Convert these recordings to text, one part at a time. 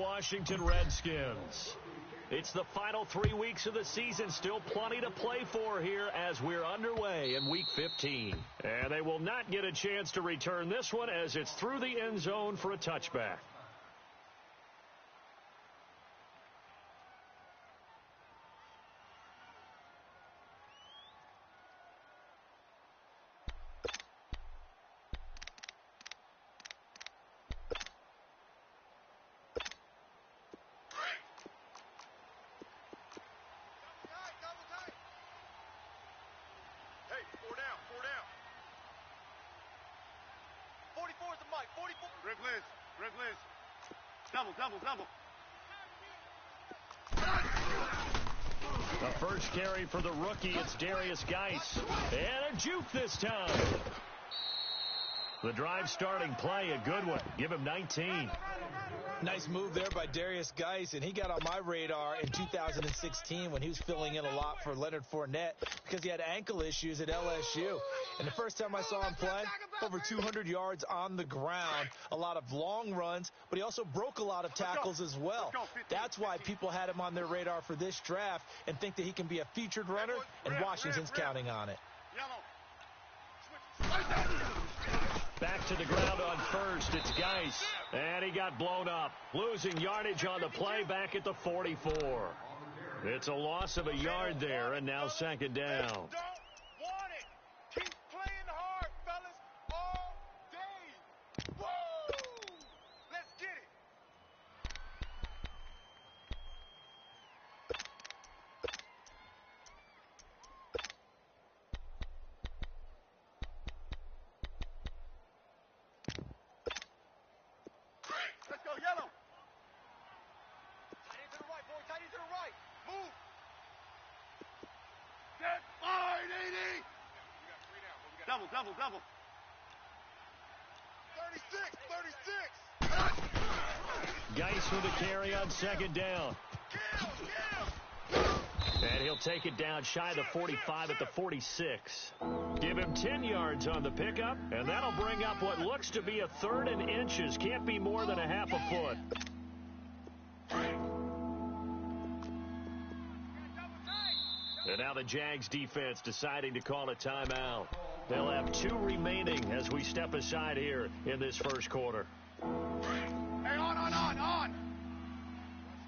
Washington Redskins. It's the final 3 weeks of the season. Still plenty to play for here as we're underway in Week 15. And they will not get a chance to return this one as it's through the end zone for a touchback. Double. The first carry for the rookie, it's Darius Geis. And a juke this time. The drive starting play, a good one. Give him 19. Nice move there by Darius Geis, and he got on my radar in 2016 when he was filling in a lot for Leonard Fournette because he had ankle issues at LSU. And the first time I saw him play, over 200 yards on the ground, a lot of long runs, but he also broke a lot of tackles as well. That's why people had him on their radar for this draft and think that he can be a featured runner, and Washington's counting on it. Back to the ground on first. It's Geis. And he got blown up. Losing yardage on the play back at the 44. It's a loss of a yard there, and now second down. Don't want it. Keep playing hard, fellas, all day. Woo! Let's get it. Let's go, yellow. Tight end to the right, boy. Tight end to the right. Move. Get line, 80. Double. 36. Geis with a carry on second down. And he'll take it down shy of the 45 at the 46. Give him 10 yards on the pickup, and that'll bring up what looks to be a third and inches. Can't be more than a half a foot. And now the Jags defense deciding to call a timeout. They'll have 2 remaining as we step aside here in this first quarter. Hey, on. What's tight?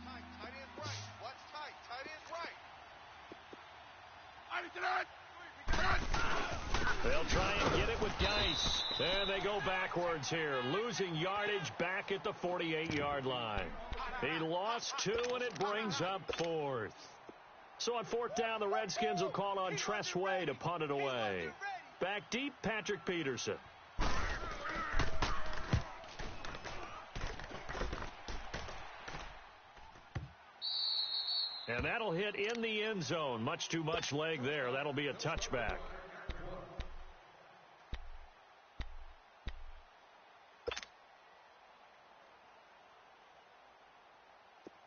Tight end's right. What's tight? Tight end's right. They'll try and get it with Geis. And they go backwards here, losing yardage back at the 48-yard line. He lost 2, and it brings up 4th. So on 4th down, the Redskins will call on Tress Way to punt it away. Back deep, Patrick Peterson. And that'll hit in the end zone. Much too much leg there. That'll be a touchback.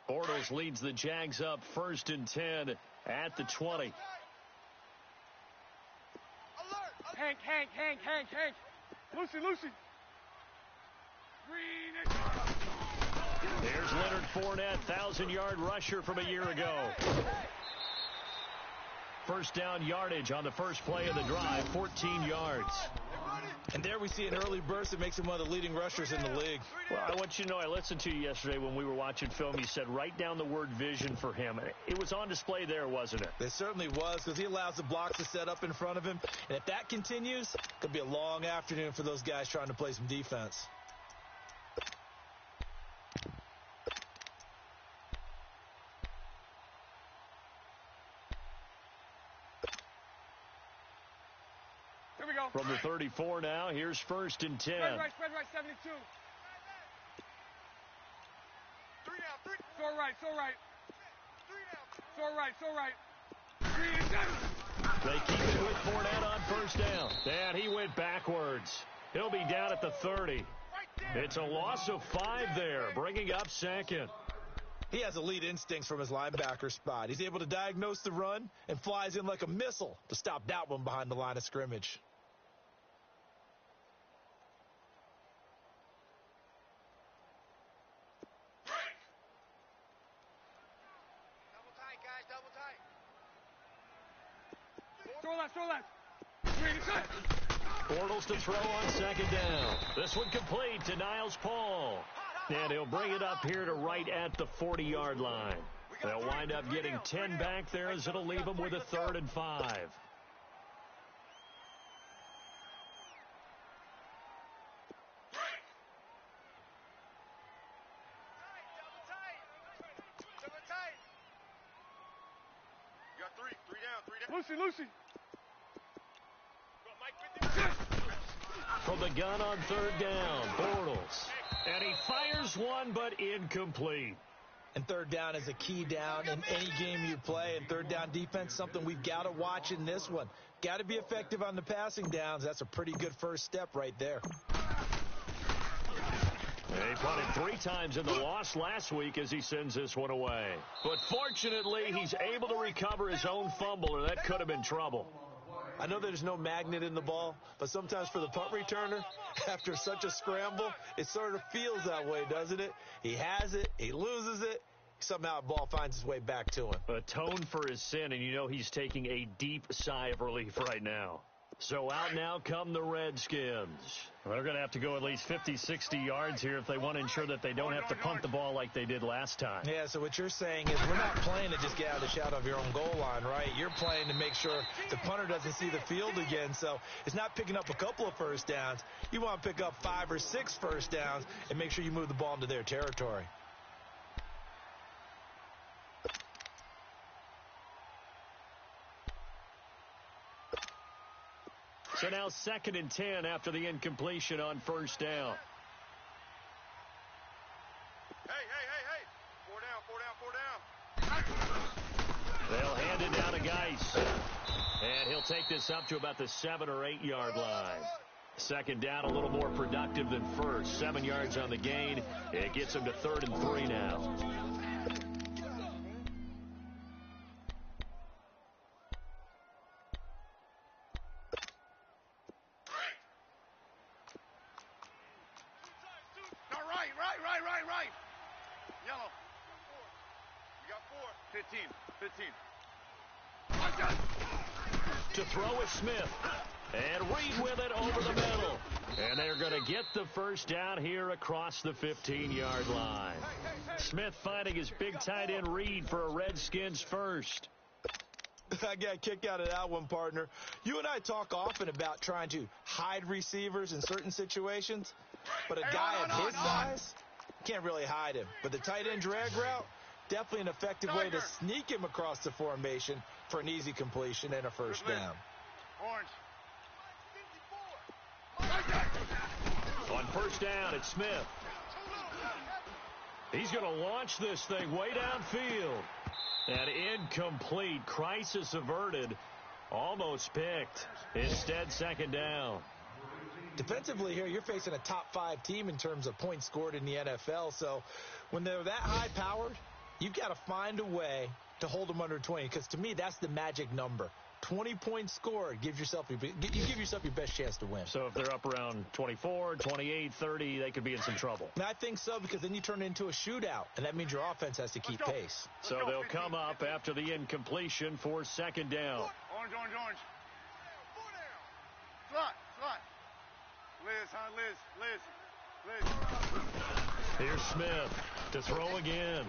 Bortles leads the Jags up 1st and 10 at the 20. Hank. Lucy. Green. There's Leonard Fournette, 1,000-yard rusher from a year ago. First down yardage on the first play of the drive, 14 yards. And there we see an early burst that makes him one of the leading rushers in the league. Well, I want you to know, I listened to you yesterday when we were watching film. You said write down the word vision for him. It was on display there, wasn't it? It certainly was, because he allows the blocks to set up in front of him. And if that continues, it could be a long afternoon for those guys trying to play some defense. From the 34 now, here's 1st and 10. Spread right, 72. 3 down. So right. 3 down. 3 and down. They keep it with Fournette on first down. And he went backwards. He'll be down at the 30. It's a loss of 5 there, bringing up 2nd. He has elite instincts from his linebacker spot. He's able to diagnose the run and flies in like a missile to stop that one behind the line of scrimmage. Bortles to throw on second down. This one complete to Niles Paul. And he'll bring it up here to right at the 40-yard line. They'll wind up getting 10 back there as it'll leave them with a 3rd and 5. Lucy. From the gun on 3rd down, Bortles. And he fires one, but incomplete. And 3rd down is a key down in any game you play. And 3rd down defense, something we've got to watch in this one. Got to be effective on the passing downs. That's a pretty good first step right there. He punted 3 times in the loss last week as he sends this one away. But fortunately, he's able to recover his own fumble, or that could have been trouble. I know there's no magnet in the ball, but sometimes for the punt returner, after such a scramble, it sort of feels that way, doesn't it? He has it, he loses it, somehow the ball finds its way back to him. Atone for his sin, and you know he's taking a deep sigh of relief right now. So out now come the Redskins. They're going to have to go at least 50, 60 yards here if they want to ensure that they don't have to punt the ball like they did last time. Yeah, so what you're saying is we're not playing to just get out of the shadow of your own goal line, right? You're playing to make sure the punter doesn't see the field again. So it's not picking up a couple of first downs. You want to pick up 5 or 6 first downs and make sure you move the ball into their territory. So now 2nd and 10 after the incompletion on 1st down. Hey. 4 down. They'll hand it down to Geis. And he'll take this up to about the 7 or 8 yard line. 2nd down, a little more productive than first. 7 yards on the gain. It gets him to 3rd and 3 now. Right. Yellow. You got 4. 15. To throw is Smith. And Reed with it over the middle. And they're going to get the first down here across the 15-yard line. Smith finding his big tight end Reed for a Redskins first. I got a kick out of that one, partner. You and I talk often about trying to hide receivers in certain situations, but a guy of his size can't really hide him. But the tight end drag route, definitely an effective way to sneak him across the formation for an easy completion and a first down. Orange. On first down, it's Smith. He's going to launch this thing way downfield. And incomplete. Crisis averted. Almost picked. Instead, 2nd down. Defensively here, you're facing a top 5 team in terms of points scored in the NFL. So when they're that high-powered, you've got to find a way to hold them under 20. Because to me, that's the magic number. 20 points scored, you give yourself your best chance to win. So if they're up around 24, 28, 30, they could be in some trouble. And I think so, because then you turn it into a shootout, and that means your offense has to keep pace. So they'll come up after the incompletion for 2nd down. Orange. Slot. Liz. Here's Smith to throw again.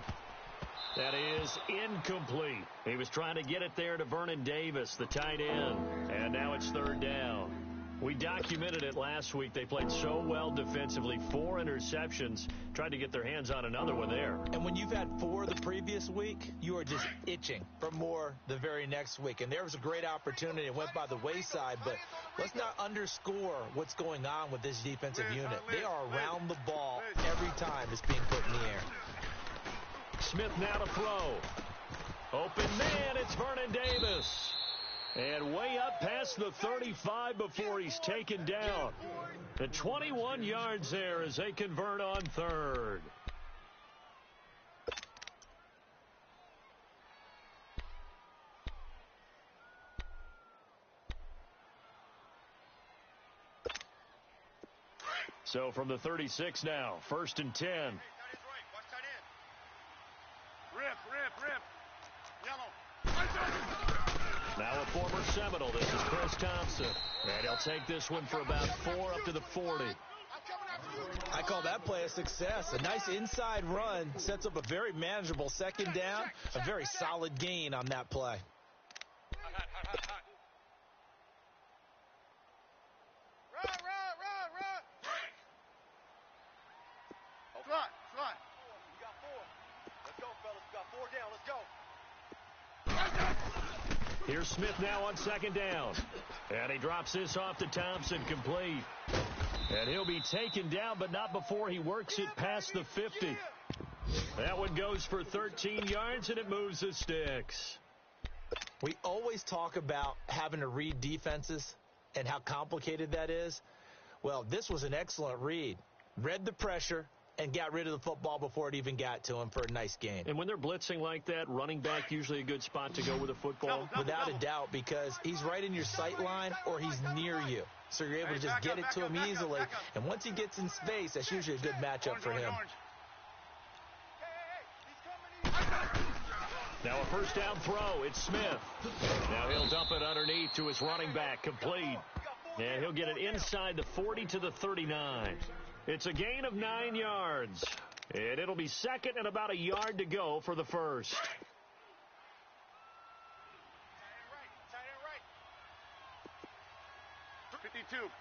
That is incomplete. He was trying to get it there to Vernon Davis, the tight end. And now it's 3rd down. We documented it last week. They played so well defensively. 4 interceptions. Tried to get their hands on another one there. And when you've had 4 the previous week, you are just itching for more the very next week. And there was a great opportunity. It went by the wayside. But let's not underscore what's going on with this defensive unit. They are around the ball every time it's being put in the air. Smith now to throw. Open man, it's Vernon Davis. And way up past the 35 before he's taken down. The 21 yards there as they convert on 3rd. So from the 36 now, 1st and 10. Rip. Yellow. Now a former Seminole. This is Chris Thompson. And he'll take this one for about 4 up to the 40. I call that play a success. A nice inside run sets up a very manageable second down, a very solid gain on that play. Front. We got 4. Let's go, fellas. We got 4 down. Let's go. Here's Smith now on second down. And he drops this off to Thompson, complete. And he'll be taken down, but not before he works it past the 50. That one goes for 13 yards, and it moves the sticks. We always talk about having to read defenses and how complicated that is. Well, this was an excellent read. Read the pressure and got rid of the football before it even got to him for a nice gain. And when they're blitzing like that, running back usually a good spot to go with a football? Without a doubt, because he's right in your sight line or he's near you. So you're able to just get it to him easily. And once he gets in space, that's usually a good matchup for him. Now a first down throw. It's Smith. Now he'll dump it underneath to his running back, complete. And he'll get it inside the 40 to the 39. It's a gain of 9 yards. And it'll be second and about a yard to go for the first. Tight end right. 52.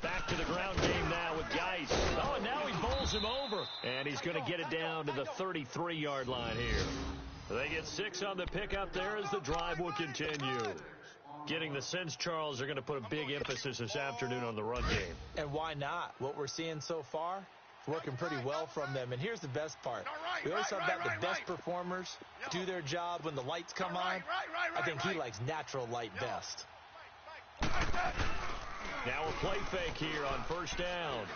Back to the ground game now with Geis. Oh, and now he bowls him over. And he's going to get it down to the 33-yard line here. They get 6 on the pickup there as the drive will continue. Getting the sense, Charles, they're going to put a big emphasis this afternoon on the run game. And why not? What we're seeing so far, working pretty well from them. And here's the best part. We always talk about the best performers do their job when the lights come on. I think he likes natural light best. Now a play fake here on first down.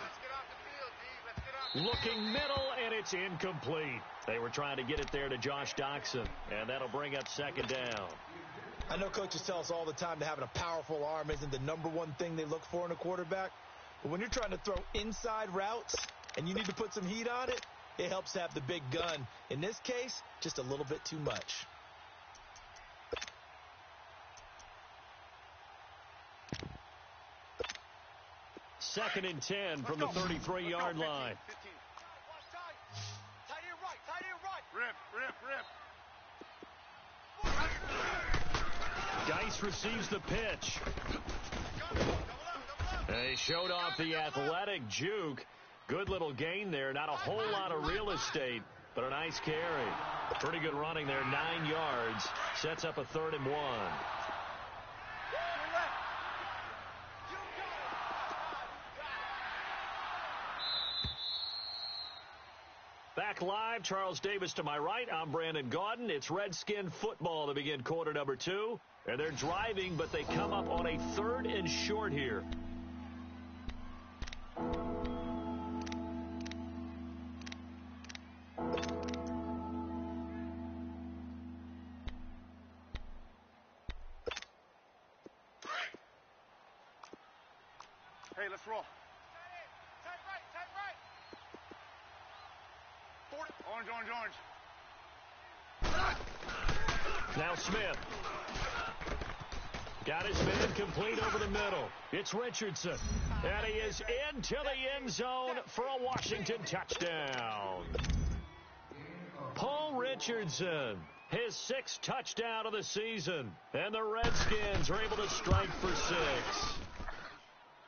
Looking middle, and it's incomplete. They were trying to get it there to Josh Doxson, and that'll bring up second down. I know coaches tell us all the time that having a powerful arm isn't the #1 thing they look for in a quarterback. But when you're trying to throw inside routes and you need to put some heat on it, it helps to have the big gun. In this case, just a little bit too much. Second and 10 from the 33-yard line. Tight end right. Rip. Geis receives the pitch. They showed off the athletic juke. Good little gain there. Not a whole lot of real estate, but a nice carry. Pretty good running there, 9 yards. Sets up a 3rd and 1. Back live, Charles Davis to my right. I'm Brandon Gaudin. It's Redskin football to begin quarter number 2. And they're driving, but they come up on a 3rd and short here. Hey, let's roll. Orange. Now Smith. Got his man complete over the middle. It's Richardson. And he is into the end zone for a Washington touchdown. Paul Richardson, his 6th touchdown of the season. And the Redskins are able to strike for 6.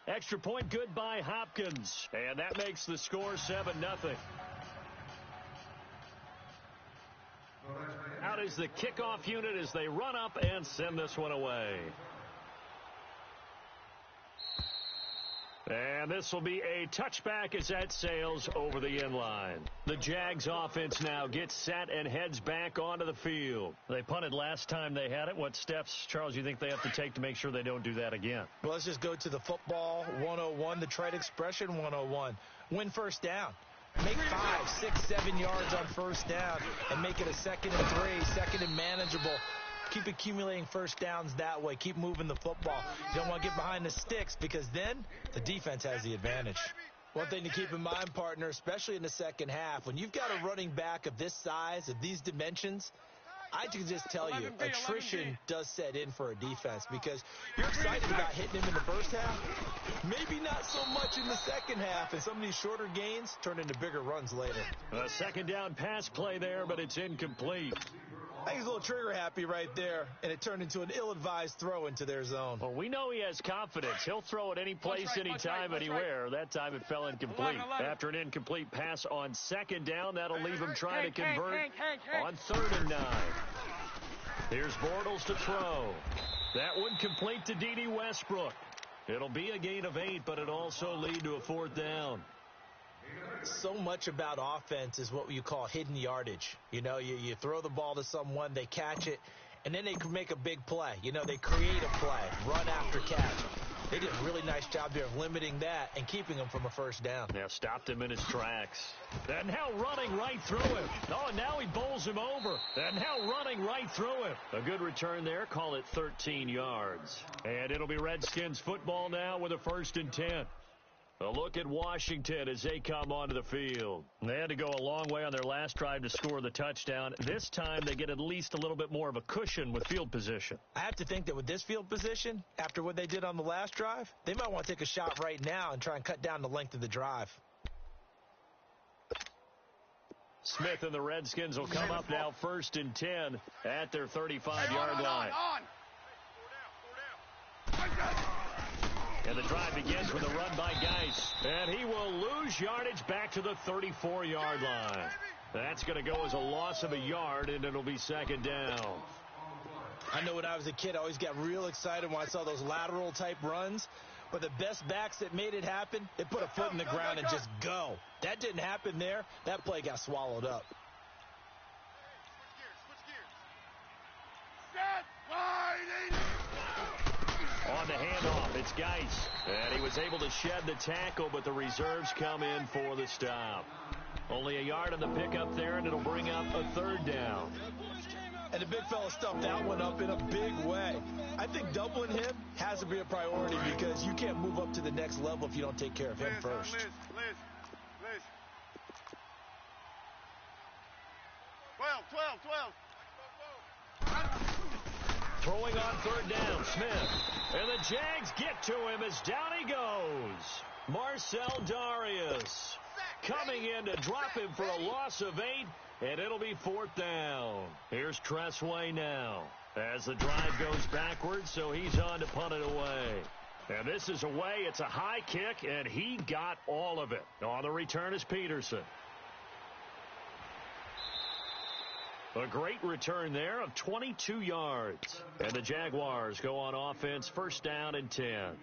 Extra point good by Hopkins. And that makes the score 7-0. Out is the kickoff unit as they run up and send this one away. And this will be a touchback as that sails over the end line. The Jags offense now gets set and heads back onto the field. They punted last time they had it. What steps, Charles, you think they have to take to make sure they don't do that again? Well, let's just go to the football 101, the trite expression 101. Win first down. Make 5, 6, 7 yards on first down and make it a 2nd and 3, 2nd and manageable. Keep accumulating first downs that way. Keep moving the football. You don't want to get behind the sticks because then the defense has the advantage. One thing to keep in mind, partner, especially in the second half, when you've got a running back of this size, of these dimensions, I can just tell you, attrition does set in for a defense because you're excited about hitting him in the first half. Maybe not so much in the second half, and some of these shorter gains turn into bigger runs later. A second down pass play there, but it's incomplete. I think he's a little trigger happy right there, and it turned into an ill-advised throw into their zone. Well, we know he has confidence. He'll throw it any place, anytime, anywhere. That time it fell incomplete. After an incomplete pass on second down, that'll leave him trying to convert on 3rd and 9. Here's Bortles to throw. That one complete to D.D. Westbrook. It'll be a gain of 8, but it'll also lead to a 4th down. So much about offense is what you call hidden yardage. You know, you throw the ball to someone, they catch it, and then they can make a big play. You know, they create a play, run after catch. They did a really nice job there of limiting that and keeping him from a first down. Now stopped him in his tracks. And now running right through him. Oh, and now he bowls him over. And now running right through him. A good return there. Call it 13 yards. And it'll be Redskins football now with a 1st and 10. A look at Washington as they come onto the field. They had to go a long way on their last drive to score the touchdown. This time they get at least a little bit more of a cushion with field position. I have to think that with this field position, after what they did on the last drive, they might want to take a shot right now and try and cut down the length of the drive. Smith and the Redskins will come up now 1st and 10 at their 35-yard line. And the drive begins with a run by Geis. And he will lose yardage back to the 34-yard line. That's going to go as a loss of a yard, and it'll be 2nd down. I know when I was a kid, I always got real excited when I saw those lateral-type runs. But the best backs that made it happen, they put a foot in the ground and just go. That didn't happen there. That play got swallowed up. On the handoff, it's Geis. And he was able to shed the tackle, but the reserves come in for the stop. Only a yard on the pickup there, and it'll bring up a 3rd down. And the big fella stuffed that one up in a big way. I think doubling him has to be a priority because you can't move up to the next level if you don't take care of him first. Liz. 12. Throwing on 3rd down, Smith. And the Jags get to him as down he goes. Marcel Darius coming in to drop him for a loss of 8, and it'll be 4th down. Here's Tressway now as the drive goes backwards, so he's on to punt it away. And this is away. It's a high kick, and he got all of it. On the return is Peterson. A great return there of 22 yards. And the Jaguars go on offense, 1st down and 10.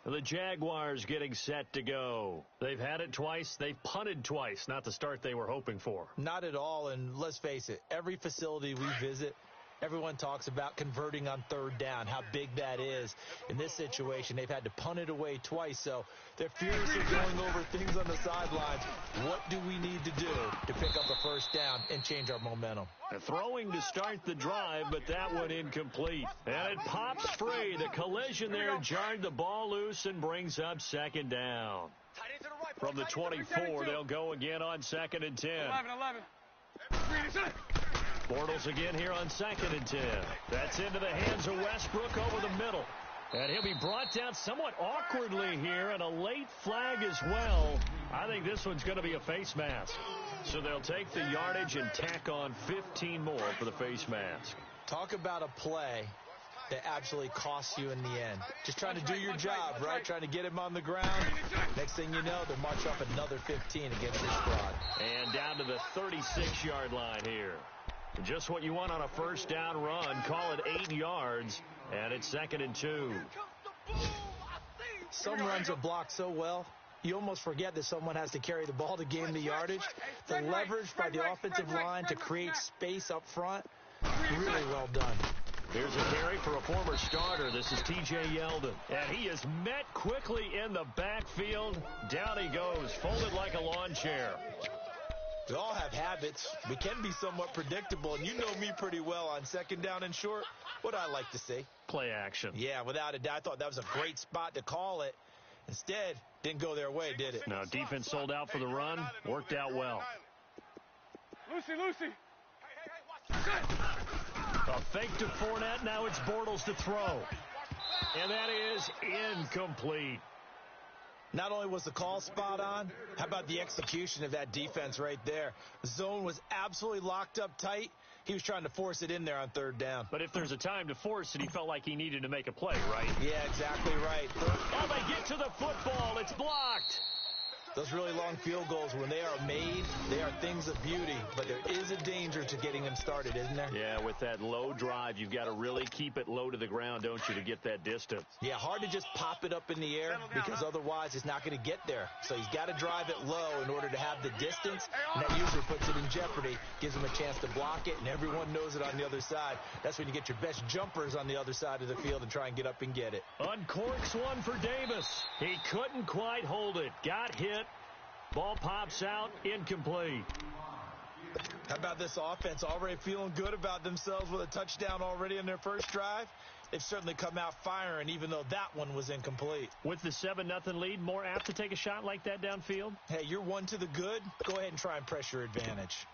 The Jaguars getting set to go. They've had it twice. They've punted twice. Not the start they were hoping for. Not at all, and let's face it, every facility we visit, everyone talks about converting on 3rd down, how big that is. In this situation, they've had to punt it away twice, so they're furiously going over things on the sidelines. What do we need to do to pick up a 1st down and change our momentum? Throwing to start the drive, but that one incomplete. And it pops free. The collision there jarred the ball loose and brings up 2nd down. From the 24, they'll go again on 2nd and 10. 11. Bortles again here on 2nd and 10. That's into the hands of Westbrook over the middle. And he'll be brought down somewhat awkwardly here, and a late flag as well. I think this one's going to be a face mask. So they'll take the yardage and tack on 15 more for the face mask. Talk about a play that absolutely costs you in the end. Just trying to do your job, right? Trying to get him on the ground. Next thing you know, they'll march off another 15 against your squad. And down to the 36-yard line here. Just what you want on a 1st down run. Call it 8 yards, and it's 2nd and 2. Some runs are blocked so well, you almost forget that someone has to carry the ball to gain the yardage. The leverage by the offensive line to create space up front, really well done. Here's a carry for a former starter. This is T.J. Yeldon. And he is met quickly in the backfield. Down he goes, folded like a lawn chair. We all have habits. We can be somewhat predictable, and you know me pretty well on 2nd down and short. What I like to see. Play action. Yeah, without a doubt. I thought that was a great spot to call it. Instead, didn't go their way, did it? No, defense sold out for the run. Worked out well. Lucy. A fake to Fournette. Now it's Bortles to throw. And that is incomplete. Not only was the call spot on, how about the execution of that defense right there? The zone was absolutely locked up tight. He was trying to force it in there on third down. But if there's a time to force it, he felt like he needed to make a play, right? Yeah, exactly right. Oh, they get to the football. It's blocked. Those really long field goals, when they are made, they are things of beauty. But there is a danger to getting them started, isn't there? Yeah, with that low drive, you've got to really keep it low to the ground, don't you, to get that distance? Yeah, hard to just pop it up in the air because otherwise it's not going to get there. So he's got to drive it low in order to have the distance, and that usually puts it in jeopardy, gives him a chance to block it, and everyone knows it on the other side. That's when you get your best jumpers on the other side of the field and try and get up and get it. Uncorks one for Davis. He couldn't quite hold it. Got hit. Ball pops out, incomplete. How about this offense? Already feeling good about themselves with a touchdown already in their first drive. They've certainly come out firing, even though that one was incomplete. With the 7-0 lead, more apt to take a shot like that downfield? Hey, you're one to the good. Go ahead and try and press your advantage.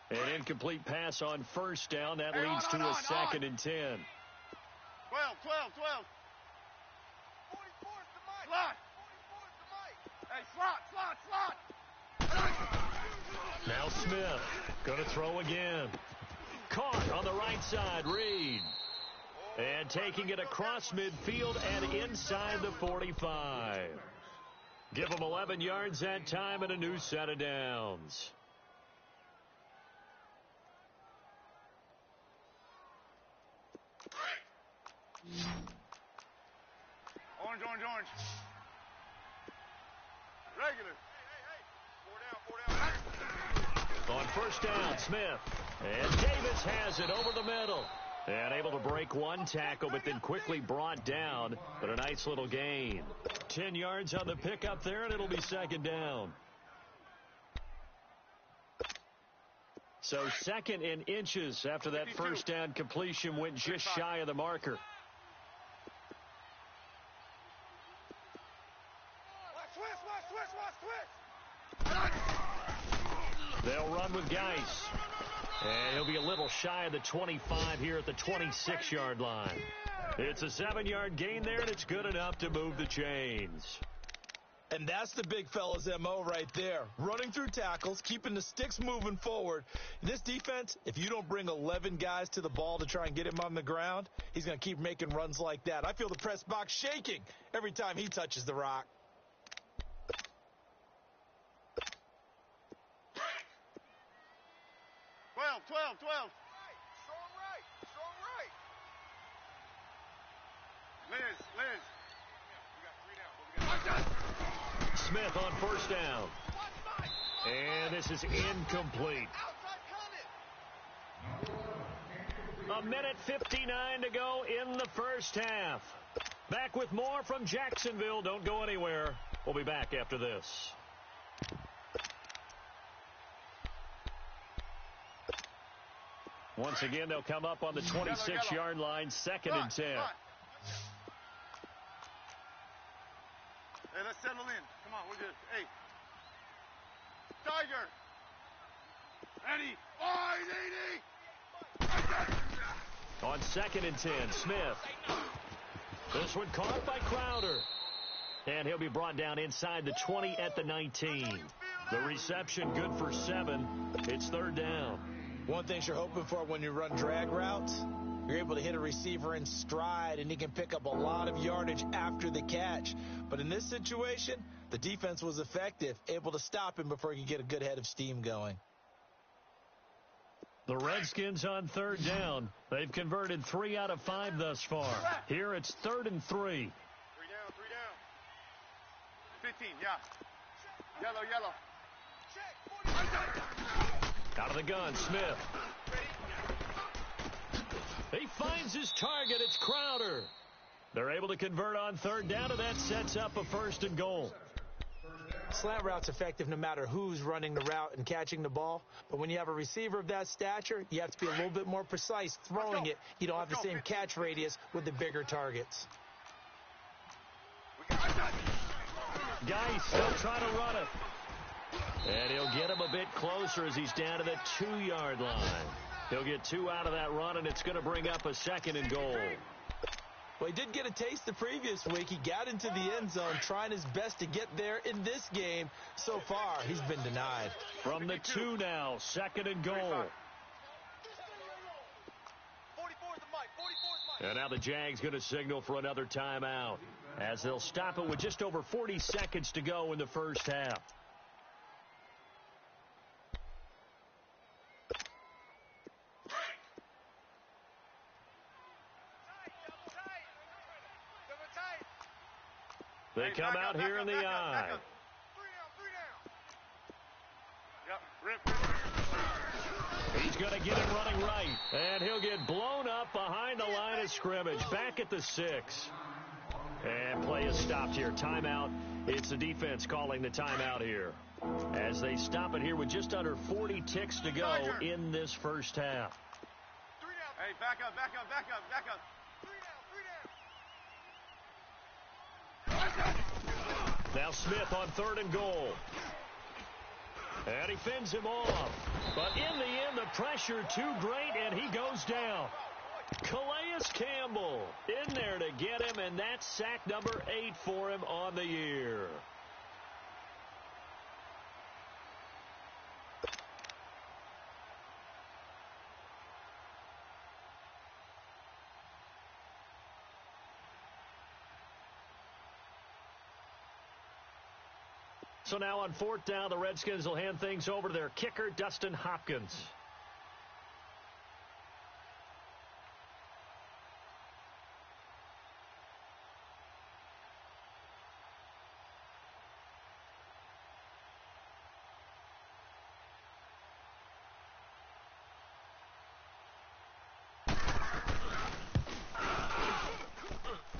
An incomplete pass on first down. That leads to a 2nd and 10. 12. 44 is the mic. Slot. 44 is the mic. Hey, slot. Now Smith going to throw again. Caught on the right side, Reed. And taking it across midfield and inside the 45. Give him 11 yards that time and a new set of downs. Orange. Regular. Hey. 4 down. On first down, Smith. And Davis has it over the middle. And able to break one tackle, but then quickly brought down. But a nice little gain. 10 yards on the pickup there, and it'll be 2nd down. So 2nd and inches after that first down completion went just shy of the marker. They'll run with Geis. And he'll be a little shy of the 25 here at the 26-yard line. It's a 7-yard gain there, and it's good enough to move the chains. And that's the big fella's M.O. right there. Running through tackles, keeping the sticks moving forward. This defense, if you don't bring 11 guys to the ball to try and get him on the ground, he's going to keep making runs like that. I feel the press box shaking every time he touches the rock. Twelve. Strong right. Liz. We got 3 down. Smith on first down. And this is incomplete. A minute 59 to go in the first half. Back with more from Jacksonville. Don't go anywhere. We'll be back after this. Once again, they'll come up on the 26-yard line, 2nd and 10. Hey, let's settle in. Come on, we're good. Hey. Tiger. Ready. On 2nd and 10, Smith. This one caught by Crowder. And he'll be brought down inside the 20 at the 19. The reception good for 7. It's 3rd down. One thing you're hoping for when you run drag routes, you're able to hit a receiver in stride, and he can pick up a lot of yardage after the catch. But in this situation, the defense was effective, able to stop him before he could get a good head of steam going. The Redskins on 3rd down. They've converted 3 out of 5 thus far. Here it's 3rd and 3. 3 down. 15, yeah. Yellow. Out of the gun, Smith. He finds his target. It's Crowder. They're able to convert on 3rd down, and that sets up a 1st and goal. Slant route's effective no matter who's running the route and catching the ball. But when you have a receiver of that stature, you have to be a little bit more precise throwing it. You don't have the same catch radius with the bigger targets. Geis still trying to run it. And he'll get him a bit closer as he's down to the 2-yard line. He'll get 2 out of that run, and it's going to bring up a 2nd and goal. Well, he did get a taste the previous week. He got into the end zone trying his best to get there in this game. So far, he's been denied. From the 2 now, 2nd and goal. And now the Jags going to signal for another timeout as they'll stop it with just over 40 seconds to go in the first half. They come out here in the eye. He's going to get him running right. And he'll get blown up behind the line of scrimmage. Back at the 6. And play is stopped here. Timeout. It's the defense calling the timeout here. As they stop it here with just under 40 ticks to go in this first half. Hey, back up, back up, back up, back up. Now Smith on 3rd and goal. And he fends him off. But in the end, the pressure too great, and he goes down. Calais Campbell in there to get him, and that's sack number 8 for him on the year. So now on 4th down, the Redskins will hand things over to their kicker, Dustin Hopkins.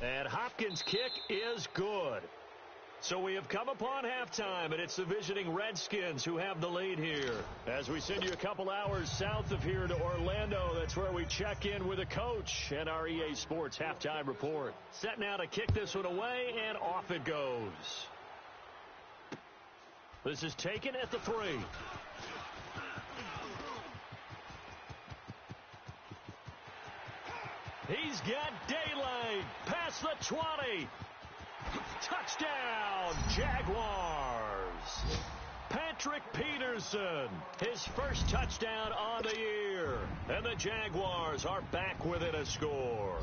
And Hopkins' kick is good. So we have come upon halftime, and it's the visiting Redskins who have the lead here. As we send you a couple hours south of here to Orlando, that's where we check in with the coach and our EA Sports halftime report. Set now to kick this one away, and off it goes. This is taken at the 3. He's got daylight past the 20. Touchdown, Jaguars. Patrick Peterson, his first touchdown on the year. And the Jaguars are back within a score.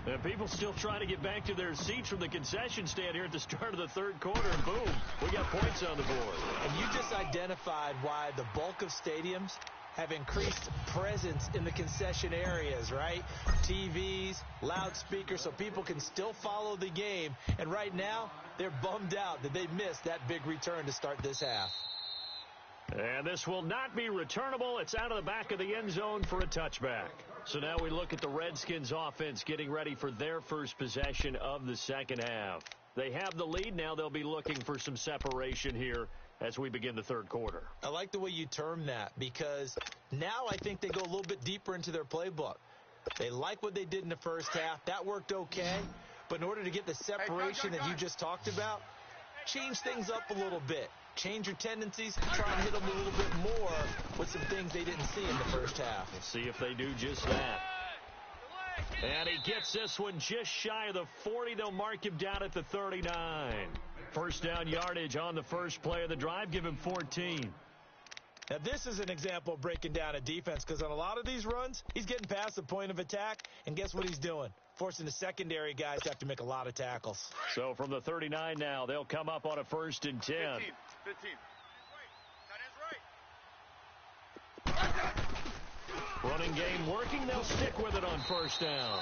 And people still trying to get back to their seats from the concession stand here at the start of the 3rd quarter. And boom, we got points on the board. And you just identified why the bulk of stadiums have increased presence in the concession areas, right? TVs, loudspeakers, so people can still follow the game. And right now, they're bummed out that they missed that big return to start this half. And this will not be returnable. It's out of the back of the end zone for a touchback. So now we look at the Redskins offense getting ready for their first possession of the second half. They have the lead. Now they'll be looking for some separation here as we begin the 3rd quarter. I like the way you term that, because now I think they go a little bit deeper into their playbook. They like what they did in the first half. That worked okay. But in order to get the separation that you just talked about, change things up a little bit. Change your tendencies and try and hit them a little bit more with some things they didn't see in the first half. Let's see if they do just that. And he gets this one just shy of the 40. They'll mark him down at the 39. First down yardage on the first play of the drive. Give him 14. Now, this is an example of breaking down a defense, because on a lot of these runs, he's getting past the point of attack, and guess what he's doing? Forcing the secondary guys to have to make a lot of tackles. So from the 39 now, they'll come up on a 1st and 10. 15. Running game working. They'll stick with it on 1st down.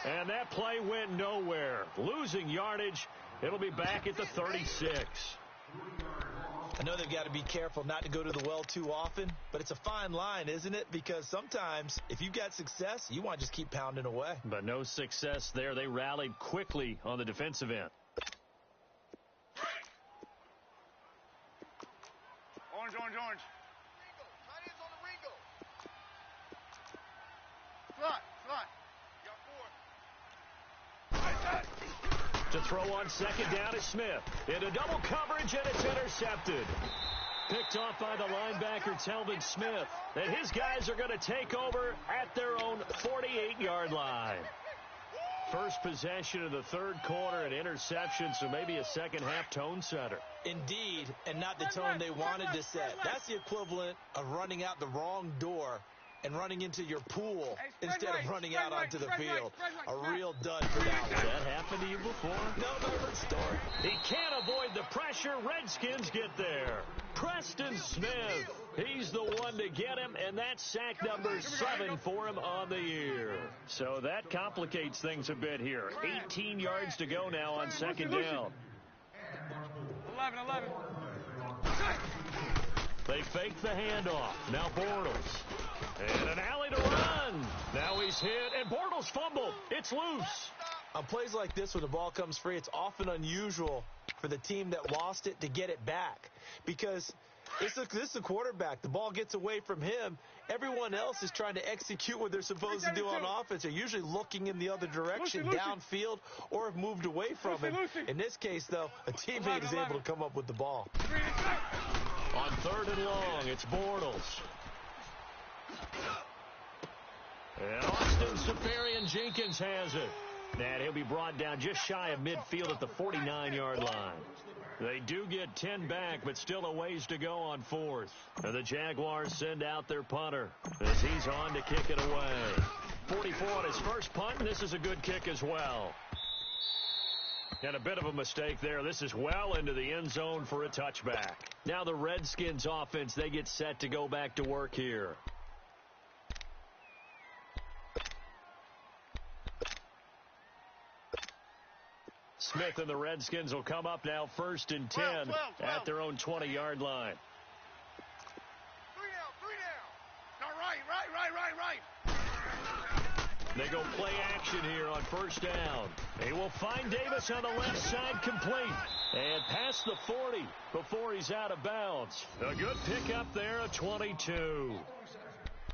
And that play went nowhere. Losing yardage. It'll be back at the 36. I know they've got to be careful not to go to the well too often, but it's a fine line, isn't it? Because sometimes if you've got success, you want to just keep pounding away. But no success there. They rallied quickly on the defensive end. Orange. Slot. To throw on second down is Smith. Into double coverage, and it's intercepted. Picked off by the linebacker, Telvin Smith. And his guys are going to take over at their own 48-yard line. First possession of the third quarter, an interception, so maybe a second-half tone setter. Indeed, and not the tone they wanted to set. That's the equivalent of running out the wrong door and running into your pool instead of running out onto the field. A real dud for that one. That happened to you before? No, different story. He can't avoid the pressure. Redskins get there. Preston Smith. He's the one to get him, and that's sack number 7 for him on the year. So that complicates things a bit here. 18 yards to go now on second down. 11. They fake the handoff. Now Bortles. And an alley to run. Now he's hit, and Bortles fumbled. It's loose. On plays like this, when the ball comes free, it's often unusual for the team that lost it to get it back. Because this is the quarterback. The ball gets away from him. Everyone else is trying to execute what they're supposed to do on offense. They're usually looking in the other direction, downfield, or have moved away from him. In this case, though, a teammate is able to come up with the ball. On third and long, it's Bortles. And Austin Safarian-Jenkins has it. And he'll be brought down just shy of midfield at the 49-yard line. They do get 10 back, but still a ways to go on fourth. And the Jaguars send out their punter as he's on to kick it away. 44 on his first punt, and this is a good kick as well. And a bit of a mistake there. This is well into the end zone for a touchback. Now the Redskins offense, they get set to go back to work here. Smith and the Redskins will come up now first and 10 at their own 20-yard line. 3 down. Go right. They go play action here on first down. They will find Davis on the left side, complete. And past the 40 before he's out of bounds. A good pickup there, a 22.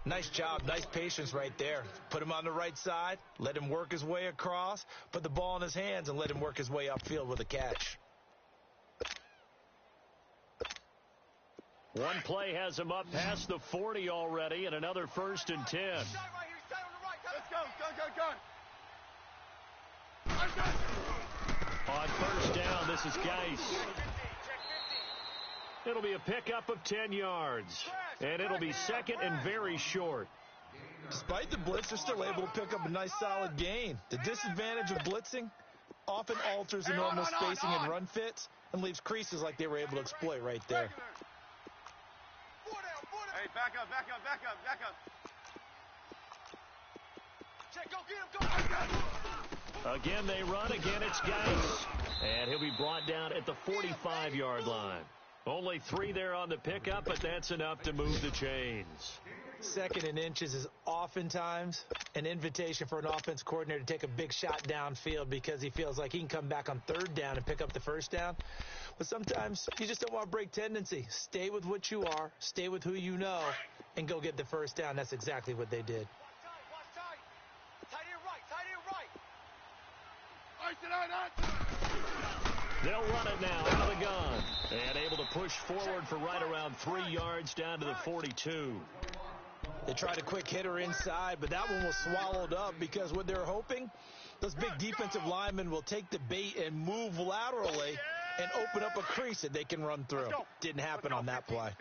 Nice job, nice patience right there. Put him on the right side, let him work his way across, put the ball in his hands, and let him work his way upfield with a catch. One play has him up past the 40 already, and another first and 10. Let's go. On first down, this is Geis. It'll be a pickup of 10 yards, and it'll be second and very short. Despite the blitz, they're still able to pick up a nice solid gain. The disadvantage of blitzing often alters the normal spacing and run fits and leaves creases like they were able to exploit right there. Hey, back up. Check, go get him, Again, they run. Again, it's Geis. And he'll be brought down at the 45-yard line. Only 3 there on the pickup, but that's enough to move the chains. Second and inches is oftentimes an invitation for an offense coordinator to take a big shot downfield because he feels like he can come back on third down and pick up the first down. But sometimes you just don't want to break tendency. Stay with what you are, stay with who you know, and go get the first down. That's exactly what they did. Watch tight. Tight end right. They'll run it now out of the gun. And able to push forward for right around 3 yards down to the 42. They tried a quick hitter inside, but that one was swallowed up because what they're hoping, those big defensive linemen will take the bait and move laterally and open up a crease that they can run through. Didn't happen on that play.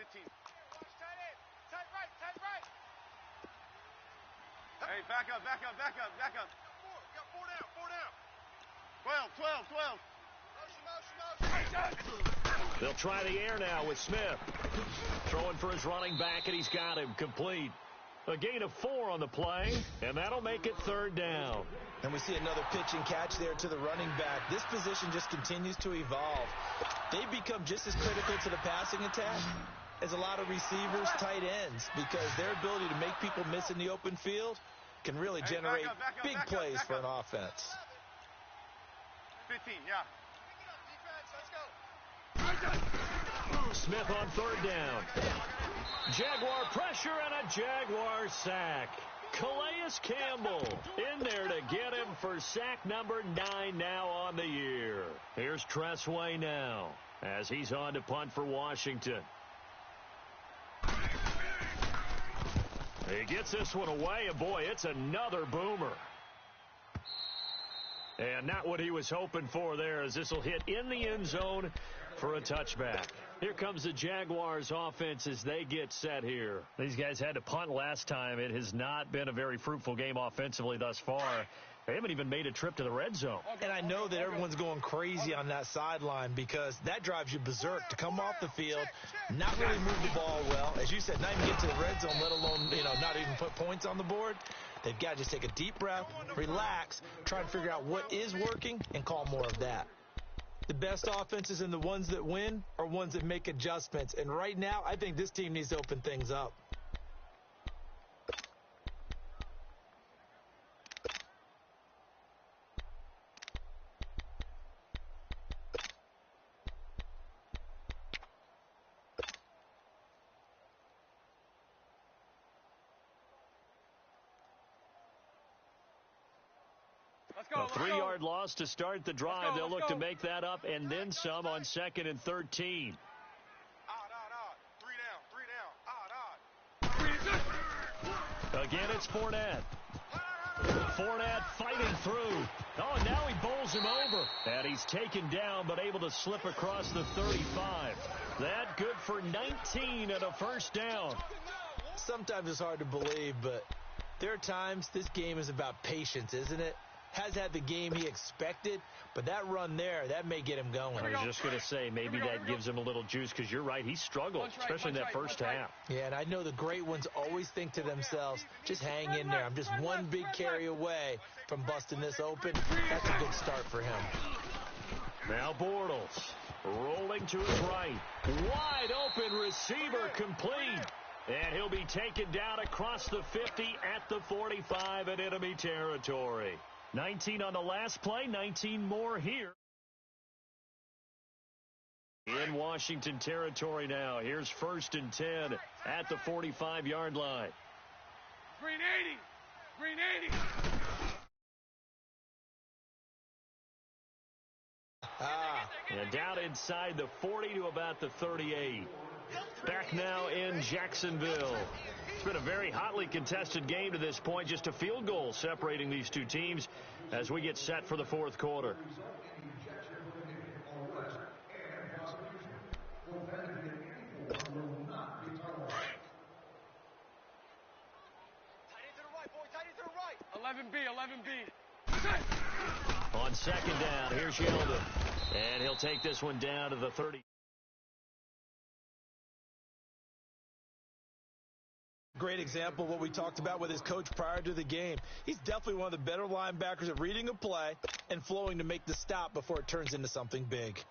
Hey, back up. Got 4 down. 12. They'll try the air now with Smith. Throwing for his running back, and he's got him complete. A gain of 4 on the play, and that'll make it third down. And we see another pitch and catch there to the running back. This position just continues to evolve. They become just as critical to the passing attack as a lot of receivers, tight ends, because their ability to make people miss in the open field can really generate big plays for an offense. 15, yeah. Smith on third down. Jaguar pressure and a Jaguar sack. Calais Campbell in there to get him for sack number 9 now on the year. Here's Tressway now as he's on to punt for Washington. He gets this one away, and boy, it's another boomer. And not what he was hoping for there, as this will hit in the end zone for a touchback. Here comes the Jaguars offense as they get set here. These guys had to punt last time. It has not been a very fruitful game offensively thus far. They haven't even made a trip to the red zone. And I know that everyone's going crazy on that sideline because that drives you berserk to come off the field, not really move the ball well. As you said, not even get to the red zone, let alone, not even put points on the board. They've got to just take a deep breath, relax, try and figure out what is working, and call more of that. The best offenses and the ones that win are ones that make adjustments. And right now, I think this team needs to open things up. A 3-yard loss to start the drive. They'll look to make that up and then some on 2nd and 13. Again, it's Fournette. Fournette fighting through. Oh, now he bowls him over. And he's taken down, but able to slip across the 35. That good for 19 and a first down. Sometimes it's hard to believe, but there are times this game is about patience, isn't it? Has had the game he expected, but that run there, that may get him going. I was just going to say, maybe that gives him a little juice, because you're right, he struggled, especially in that first half. Yeah, and I know the great ones always think to themselves, just hang in there. I'm just one big carry away from busting this open. That's a good start for him. Now Bortles rolling to his right. Wide open receiver complete. And he'll be taken down across the 50 at the 45 in enemy territory. 19 on the last play, 19 more here. In Washington territory now. Here's 1st and 10 at the 45-yard line. Green 80. Green 80. And down inside the 40 to about the 38. Back now in Jacksonville. It's been a very hotly contested game to this point. Just a field goal separating these two teams as we get set for the fourth quarter. On 2nd down, here's Yeldon. And he'll take this one down to the 30. Great example of what we talked about with his coach prior to the game. He's definitely one of the better linebackers at reading a play and flowing to make the stop before it turns into something big.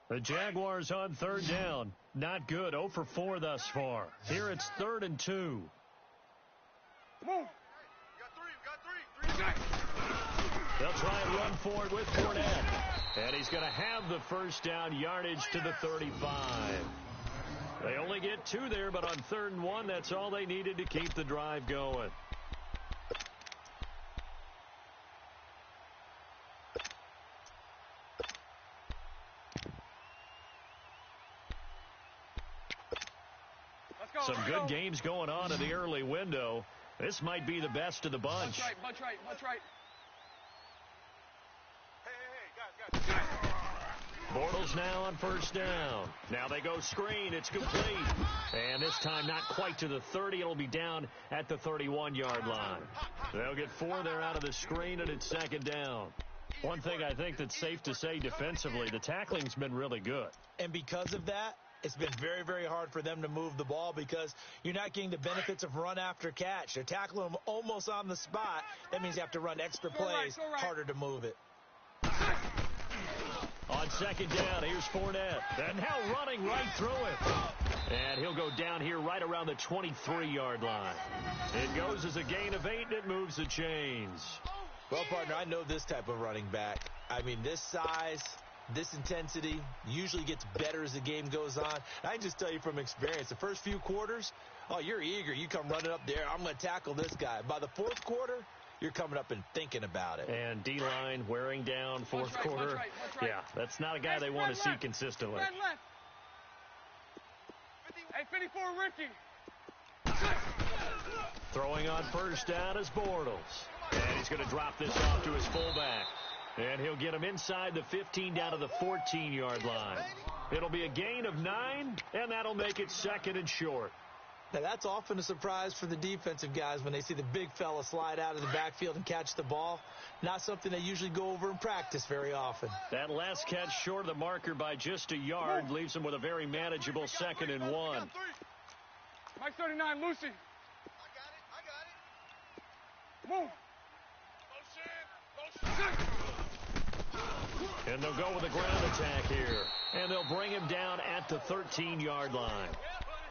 The Jaguars on 3rd down. Not good. 0 for 4 thus far. Here it's 3rd and 2. Move. We got three. They'll try and run forward with Fournette. And he's going to have the first down, yardage to the 35. They only get 2 there, but on 3rd and 1, that's all they needed to keep the drive going. Some good games going on in the early window. This might be the best of the bunch. Bunch right. Hey, guys. Bortles now on 1st down. Now they go screen. It's complete. And this time not quite to the 30. It'll be down at the 31-yard line. They'll get 4 there out of the screen, and it's 2nd down. One thing I think that's safe to say defensively, the tackling's been really good. And because of that, it's been very, very hard for them to move the ball because you're not getting the benefits of run after catch. They're tackling them almost on the spot. That means you have to run extra plays, harder to move it. On 2nd down, here's Fournette. And now running right through it. And he'll go down here right around the 23-yard line. It goes as a gain of 8, and it moves the chains. Well, partner, I know this type of running back. I mean, this size, This intensity usually gets better as the game goes on. I can just tell you from experience, the first few quarters, oh, you're eager. You come running up there. I'm going to tackle this guy. By the fourth quarter, you're coming up and thinking about it. And D-line wearing down fourth quarter. Right. Yeah, that's not a guy they want to see consistently. Hey, 54, Ricky. Throwing on first down is Bortles. And he's going to drop this off to his fullback. And he'll get him inside the 15 down to the 14-yard line. It'll be a gain of 9, and that'll make it 2nd and short. Now, that's often a surprise for the defensive guys when they see the big fella slide out of the backfield and catch the ball. Not something they usually go over in practice very often. That last catch short of the marker by just a yard leaves them with a very manageable 2nd and 1. Mike 39, Lucy. I got it. Move. Motion. And they'll go with a ground attack here. And they'll bring him down at the 13-yard line.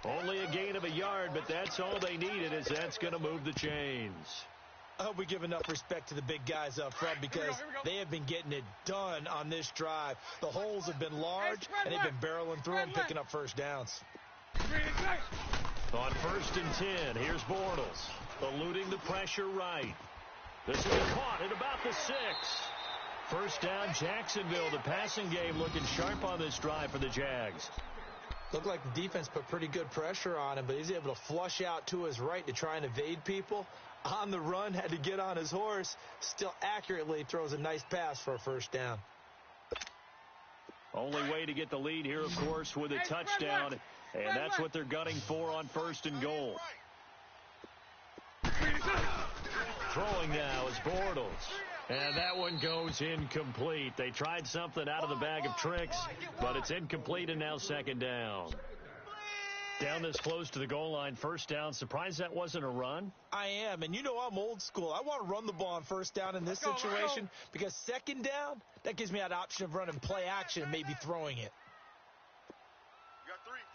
Only a gain of a yard, but that's all they needed, as that's going to move the chains. I hope we give enough respect to the big guys up front because they have been getting it done on this drive. The holes have been large, and they've been barreling through them, picking up first downs. On 1st and 10, here's Bortles, eluding the pressure right. This will be caught at about the 6. First down, Jacksonville. The passing game looking sharp on this drive for the Jags. Looked like the defense put pretty good pressure on him, but he's able to flush out to his right to try and evade people. On the run, had to get on his horse. Still accurately throws a nice pass for a first down. Only way to get the lead here, of course, with a touchdown. And that's what they're gunning for on 1st and goal. Throwing now is Bortles. And that one goes incomplete. They tried something out of the bag of tricks, but it's incomplete and now 2nd down. Down this close to the goal line, first down. Surprised that wasn't a run? I am, and you know I'm old school. I want to run the ball on first down in this situation because 2nd down, that gives me that option of running play action and maybe throwing it.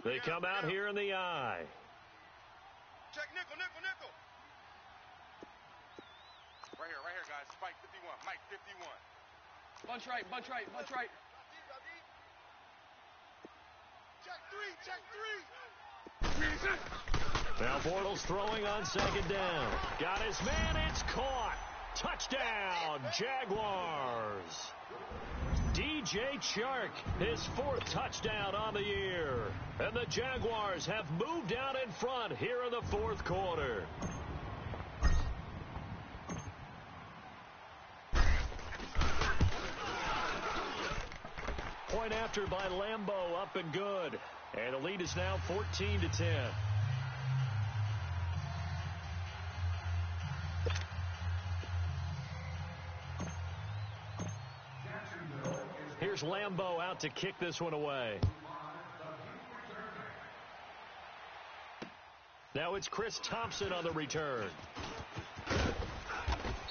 They come out here in the eye. Check nickel. Right here, guys. Spike 51. Mike 51. Bunch right. Check 3. Now Bortles throwing on 2nd down. Got his man. It's caught. Touchdown, Jaguars. DJ Chark, his 4th touchdown on the year. And the Jaguars have moved out in front here in the 4th quarter. Point after by Lambeau, up and good. And the lead is now 14-10. Here's Lambeau out to kick this one away. Now it's Chris Thompson on the return.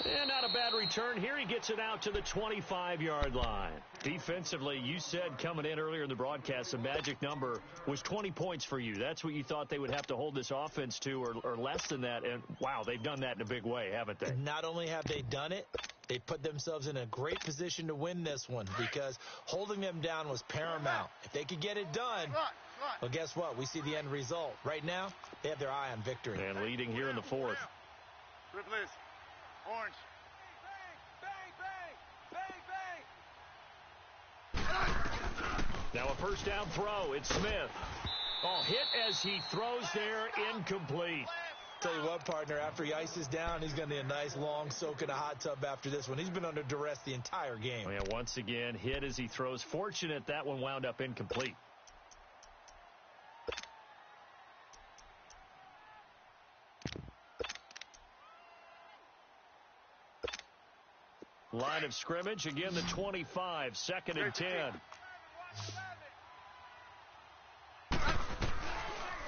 And not a bad return here. He gets it out to the 25-yard line. Defensively, you said coming in earlier in the broadcast, the magic number was 20 points for you. That's what you thought they would have to hold this offense to, or less than that. And, wow, they've done that in a big way, haven't they? Not only have they done it, they put themselves in a great position to win this one because holding them down was paramount. If they could get it done, well, guess what? We see the end result. Right now, they have their eye on victory. And leading here in the 4th. Triplets. Orange. Now a first down throw. It's Smith. Oh, hit as he throws there, incomplete. Tell you what, partner, after he ices down, he's going to need a nice long soak in a hot tub after this one. He's been under duress the entire game. Oh, yeah, once again, hit as he throws. Fortunate that one wound up incomplete. Line of scrimmage, again the 25, 2nd and 10.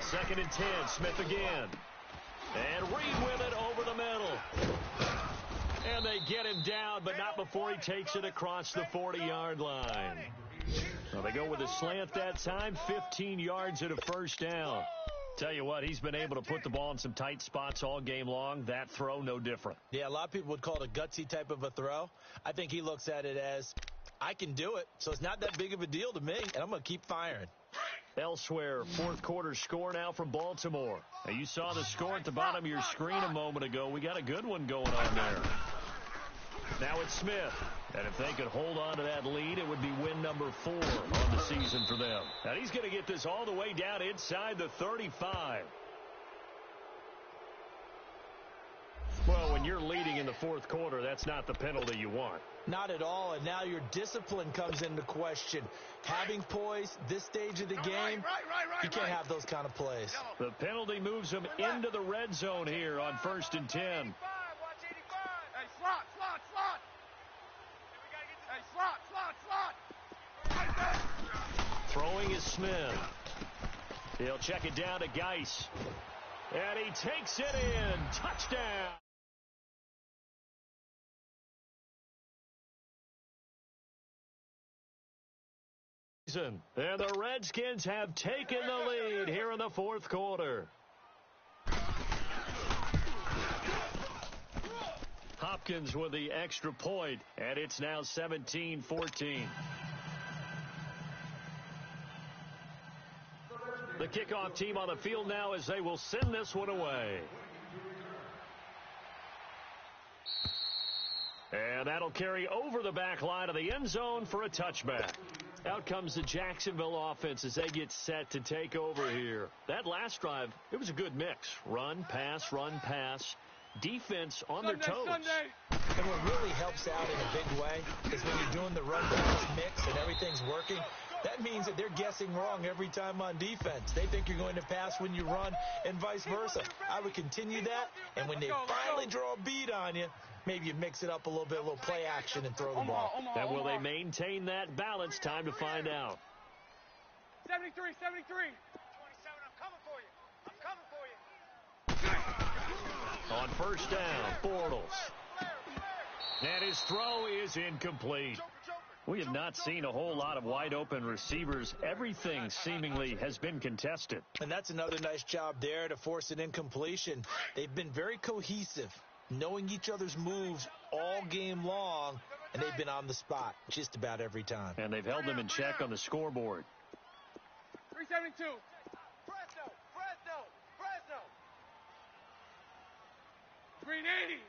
2nd and 10, Smith again. And Reed with it over the middle. And they get him down, but not before he takes it across the 40-yard line. Well, they go with a slant that time, 15 yards and a first down. Tell you what, he's been able to put the ball in some tight spots all game long. That throw, no different. Yeah, a lot of people would call it a gutsy type of a throw. I think he looks at it as, I can do it, so it's not that big of a deal to me, and I'm going to keep firing. Elsewhere, fourth quarter score now from Baltimore. Now, you saw the score at the bottom of your screen a moment ago. We got a good one going on there. Now it's Smith. And if they could hold on to that lead, it would be win number 4 on the season for them. Now he's going to get this all the way down inside the 35. Well, when you're leading in the fourth quarter, that's not the penalty you want. Not at all, and now your discipline comes into question. Having poise this stage of the game, you can't have those kind of plays. The penalty moves him into the red zone here on 1st and 10. Hey, slot. Hey, slot. Throwing is Smith. He'll check it down to Geis. And he takes it in. Touchdown. And the Redskins have taken the lead here in the fourth quarter. Hopkins with the extra point, and it's now 17-14. The kickoff team on the field now as they will send this one away. And that'll carry over the back line of the end zone for a touchback. Out comes the Jacksonville offense as they get set to take over here. That last drive, it was a good mix. Run, pass, defense on their toes. And what really helps out in a big way is when you're doing the run-pass mix and everything's working, that means that they're guessing wrong every time on defense. They think you're going to pass when you run and vice versa. I would continue that, and when they finally draw a beat on you, maybe you mix it up a little bit, a little play action, and throw the ball. And will they maintain that balance? Time to find out. 73. 27, I'm coming for you. On first down, Bortles. And his throw is incomplete. We have not seen a whole lot of wide-open receivers. Everything seemingly has been contested. And that's another nice job there to force an incompletion. They've been very cohesive, knowing each other's moves all game long, and they've been on the spot just about every time. And they've held them in check on the scoreboard. 372. Fresno. Green 80.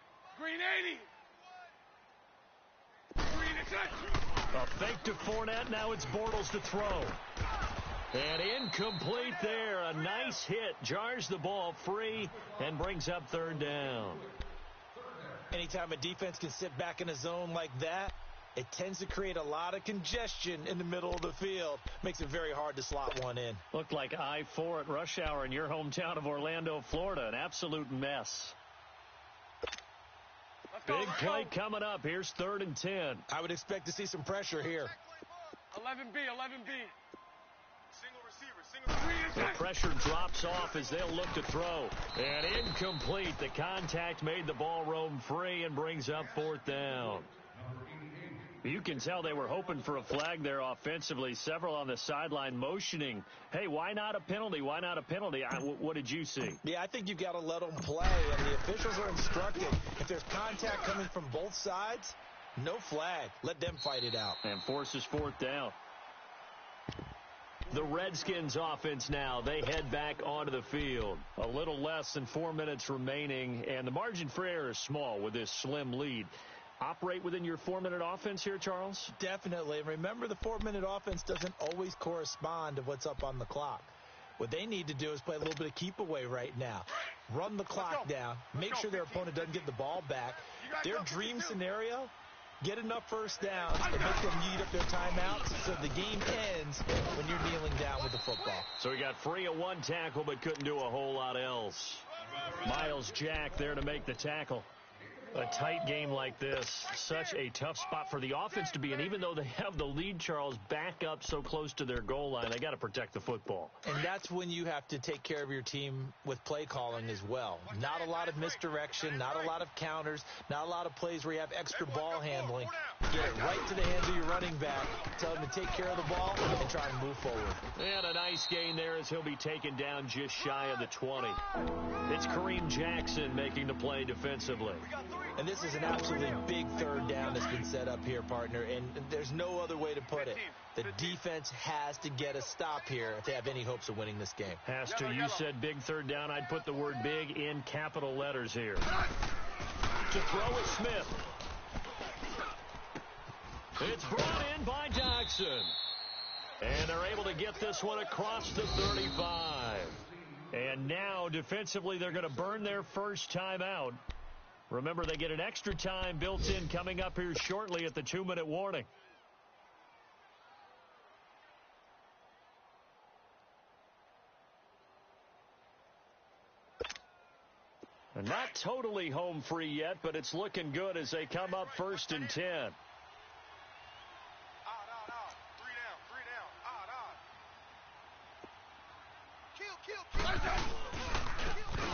A fake to Fournette. Now it's Bortles to throw. And incomplete there. A nice hit. Jars the ball free and brings up third down. Anytime a defense can sit back in a zone like that, it tends to create a lot of congestion in the middle of the field. Makes it very hard to slot one in. Looked like I-4 at rush hour in your hometown of Orlando, Florida. An absolute mess. Big play coming up. Here's 3rd and 10. I would expect to see some pressure here. 11B. Single receiver. The pressure drops off as they'll look to throw. And incomplete. The contact made the ball roam free and brings up 4th down. You can tell they were hoping for a flag there offensively. Several on the sideline motioning, hey, why not a penalty? Why not a penalty? What did you see? Yeah, I think you've got to let them play, and the officials are instructed. If there's contact coming from both sides, no flag. Let them fight it out. And forces 4th down. The Redskins offense now, they head back onto the field. A little less than 4 minutes remaining, and the margin for error is small with this slim lead. Operate within your 4-minute offense here, Charles? Definitely. And remember, the 4-minute offense doesn't always correspond to what's up on the clock. What they need to do is play a little bit of keep away right now. Run the clock down. Make sure their opponent doesn't get the ball back. Their dream scenario, get enough first downs and make them eat up their timeouts so the game ends when you're kneeling down with the football. So he got free of one tackle but couldn't do a whole lot else. Miles Jack there to make the tackle. A tight game like this, such a tough spot for the offense to be in. Even though they have the lead, Charles, back up so close to their goal line, they got to protect the football. And that's when you have to take care of your team with play calling as well. Not a lot of misdirection, not a lot of counters, not a lot of plays where you have extra ball handling. Get it right to the hands of your running back. Tell him to take care of the ball and try and move forward. And a nice gain there as he'll be taken down just shy of the 20. It's Kareem Jackson making the play defensively. And this is an absolutely big third down that's been set up here, partner, and there's no other way to put it. The defense has to get a stop here if they have any hopes of winning this game. Has to. You said big third down. I'd put the word big in capital letters here. To throw is Smith. It's brought in by Jackson. And they're able to get this one across the 35. And now, defensively, they're going to burn their first timeout. Remember, they get an extra time built in coming up here shortly at the 2-minute warning. And not totally home free yet, but it's looking good as they come up 1st and 10.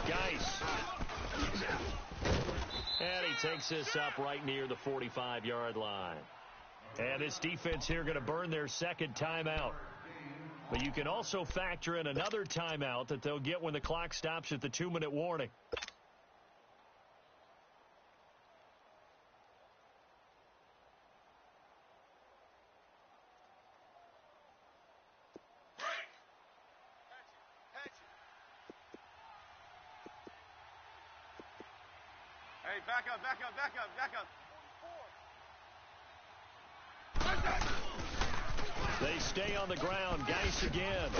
Geis. And he takes this up right near the 45-yard line. And this defense here going to burn their second timeout. But you can also factor in another timeout that they'll get when the clock stops at the 2-minute warning. Hey, back up, back up, back up, back up. They stay on the ground. Geis again.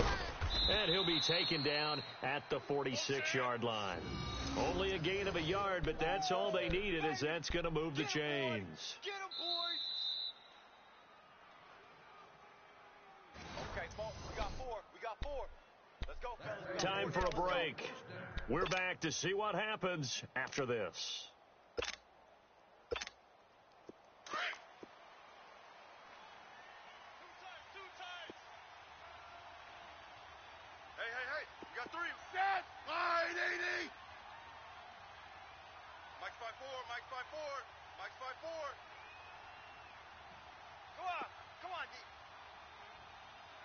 And he'll be taken down at the 46-yard line. Only a gain of a yard, but that's all they needed, as that's going to move the chains. Get him, boys. Okay, folks, we got four. We got four. Let's go, fellas. Time for a break. We're back to see what happens after this. Hey, you got three. Set. Line 80. Mike's 5'4", Mike's 5'4", Mike's 5'4". Come on, D.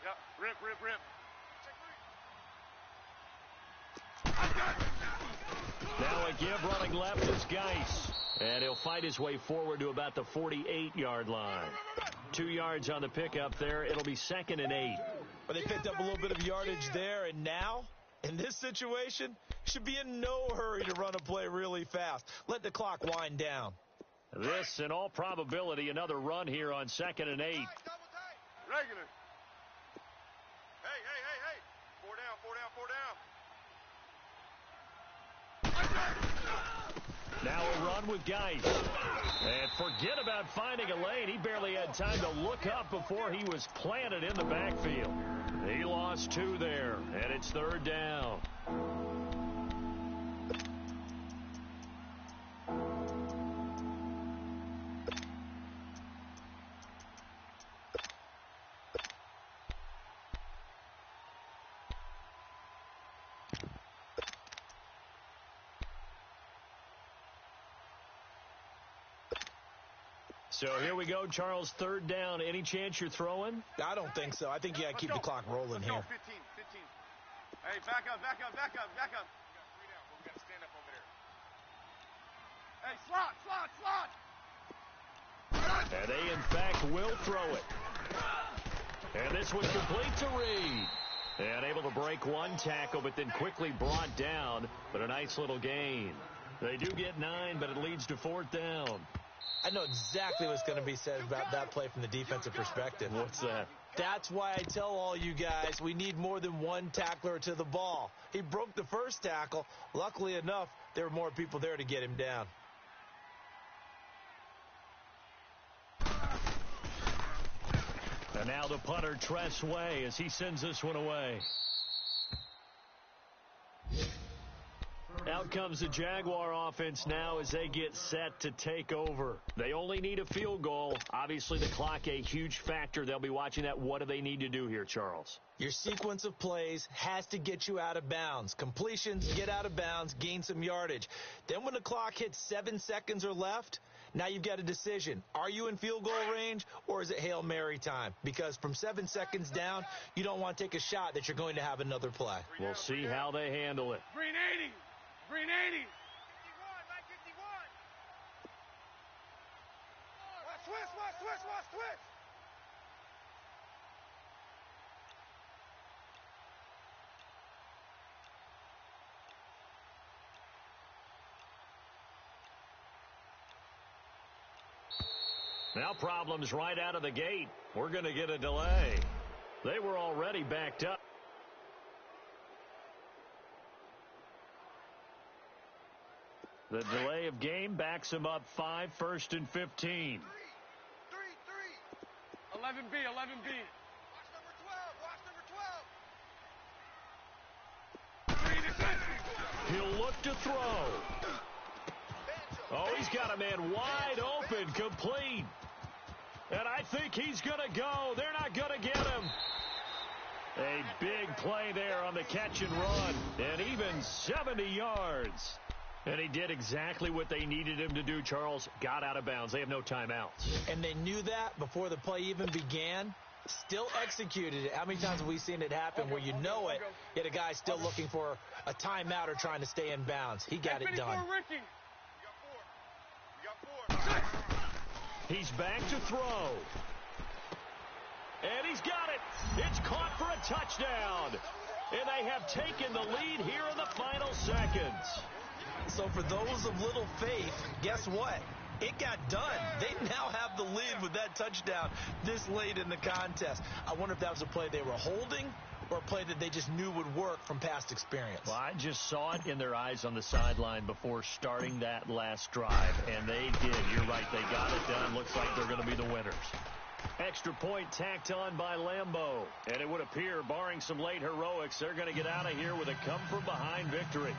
Yeah, rip. Check 3. Now a give running left is Geis. And he'll fight his way forward to about the 48-yard line. 2 yards on the pickup there. It'll be 2nd and 8. But they picked up a little bit of yardage there, and now, in this situation, should be in no hurry to run a play really fast. Let the clock wind down. This, in all probability, another run here on 2nd and 8. Double tight. Regular. Hey. 4 down. Now a run with Geis. And forget about finding a lane. He barely had time to look up before he was planted in the backfield. He lost 2 there, and it's 3rd down. So here we go, Charles, 3rd down. Any chance you're throwing? I don't think so. I think you got to keep the clock rolling here. 15. Hey, back up. We got 3 down, but we got to stand up over there. Hey, slot. And they, in fact, will throw it. And this was complete to Reed. And able to break one tackle, but then quickly brought down. But a nice little gain. They do get 9, but it leads to 4th down. I know exactly what's going to be said about that play from the defensive perspective. What's that? That's why I tell all you guys we need more than one tackler to the ball. He broke the first tackle. Luckily enough, there were more people there to get him down. And now the punter, Tress Way, as he sends this one away. Out comes the Jaguar offense now as they get set to take over. They only need a field goal. Obviously, the clock a huge factor. They'll be watching that. What do they need to do here, Charles? Your sequence of plays has to get you out of bounds. Completions, get out of bounds, gain some yardage. Then when the clock hits 7 seconds or left, Now you've got a decision. Are you in field goal range, or is it Hail Mary time? Because from 7 seconds down, you don't want to take a shot that you're going to have another play. We'll see how they handle it. Green 80. Green 80. 51, Mike 51. Watch twist, watch twist, watch twist. Now problems right out of the gate. We're going to get a delay. They were already backed up. The delay of game backs them up 5, 1st and 15. 11B, 11B. Watch number 12, watch number 12. He'll look to throw. Oh, he's got a man wide open, complete. And I think he's going to go. They're not going to get him. A big play there on the catch and run. And even 70 yards. And he did exactly what they needed him to do, Charles. Got out of bounds. They have no timeouts. And they knew that before the play even began. Still executed it. How many times have we seen it happen where you know it, yet a guy's still looking for a timeout or trying to stay in bounds? He got it done. He's back to throw. And he's got it. It's caught for a touchdown. And they have taken the lead here in the final seconds. So for those of little faith, guess what? It got done. They now have the lead with that touchdown this late in the contest. I wonder if that was a play they were holding or a play that they just knew would work from past experience. Well, I just saw it in their eyes on the sideline before starting that last drive, and they did. You're right. They got it done. Looks like they're going to be the winners. Extra point tacked on by Lambeau. And it would appear, barring some late heroics, they're going to get out of here with a come-from-behind victory.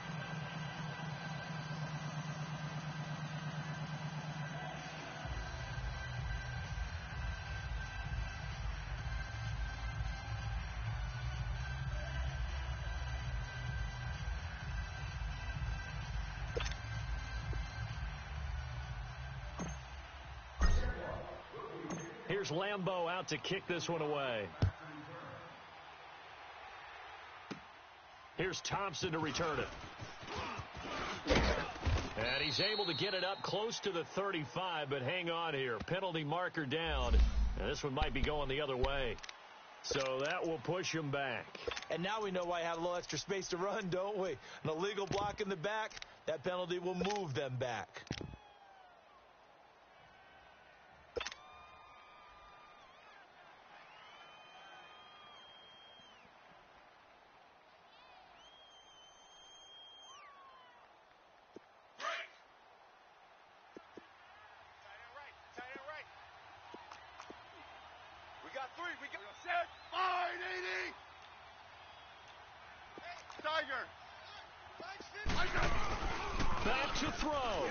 Here's Lambeau out to kick this one away. Here's Thompson to return it. And he's able to get it up close to the 35, but hang on here. Penalty marker down. And this one might be going the other way. So that will push him back. And now we know why I had a little extra space to run, don't we? An illegal block in the back, that penalty will move them back. Back to throw.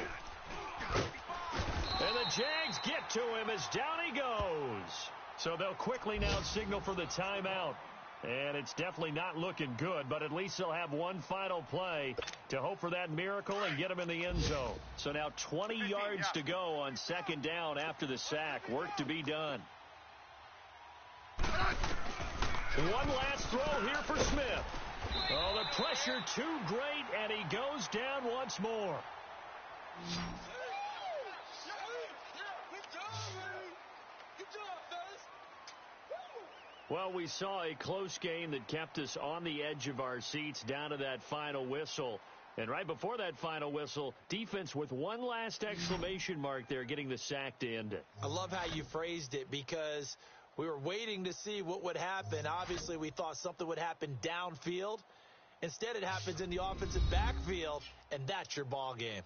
And the Jags get to him as down he goes. So they'll quickly now signal for the timeout. And it's definitely not looking good, but at least they'll have one final play to hope for that miracle and get him in the end zone. So now 20 yards to go on second down after the sack. Work to be done. One last throw here for Smith. Oh, the pressure too great, and he goes down once more. Well, we saw a close game that kept us on the edge of our seats down to that final whistle. And right before that final whistle, defense with one last exclamation mark there, getting the sack to end it. I love how you phrased it, because we were waiting to see what would happen. Obviously, we thought something would happen downfield. Instead, it happens in the offensive backfield, and that's your ball game.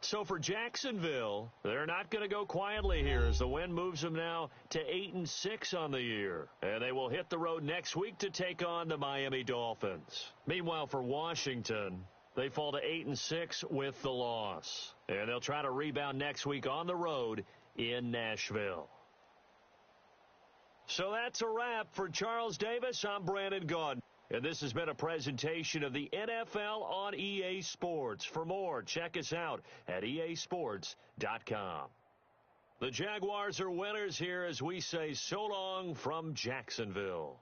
So for Jacksonville, they're not going to go quietly here as the win moves them now to 8-6 on the year. And they will hit the road next week to take on the Miami Dolphins. Meanwhile, for Washington, they fall to 8-6 with the loss. And they'll try to rebound next week on the road in Nashville. So that's a wrap for Charles Davis. I'm Brandon Gaudin. And this has been a presentation of the NFL on EA Sports. For more, check us out at easports.com. The Jaguars are winners here as we say so long from Jacksonville.